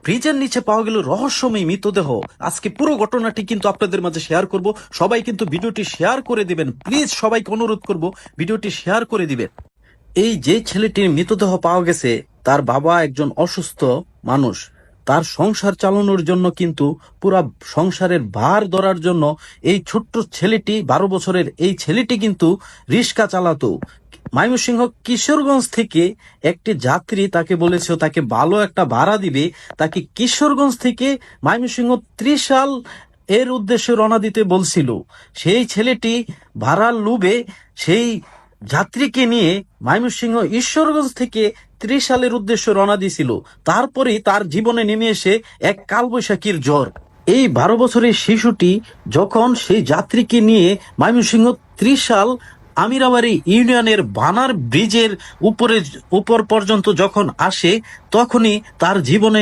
ব্রিজের নিচে পাওয়া গেল রহস্যময় মৃতদেহ। আজকে পুরো ঘটনাটি কিন্তু আপনাদের মাঝে শেয়ার করব। সবাই কিন্তু ভিডিওটি শেয়ার করে দিবেন, প্লিজ সবাইকে অনুরোধ করব ভিডিওটি শেয়ার করে দিবেন। এই যে ছেলেটির মৃতদেহ পাওয়া গেছে, তার বাবা একজন অসুস্থ মানুষ। তার সংসার চালানোর জন্য কিন্তু পুরা সংসারের ভার ধরার জন্য এই ছোট্ট ছেলেটি, 12 বছরের এই ছেলেটি কিন্তু রিক্সা চালাতো। ময়মনসিংহ কিশোরগঞ্জ থেকে একটি যাত্রী তাকে বলেছে তাকে ভালো একটা ভাড়া দিবে, তাকে কিশোরগঞ্জ থেকে ময়মনসিংহ ত্রিশাল এর উদ্দেশ্যে রওনা দিতে বলছিল। সেই ছেলেটি ভাড়ার লোভে সেই যাত্রীকে নিয়ে ময়মনসিংহ ঈশ্বরগঞ্জ থেকে ত্রিশালের উদ্দেশ্যে রওনা দিয়েছিল। তারপরেই তার জীবনে নেমে এসে এক কালবৈশাখীর ঝড়। এই 12 বছরের শিশুটি যখন সেই যাত্রীকে নিয়ে ময়মনসিংহ ত্রিশাল আমিরাবাড়ি ইউনিয়নের বানার ব্রিজের উপর পর্যন্ত যখন আসে, তখনই তার জীবনে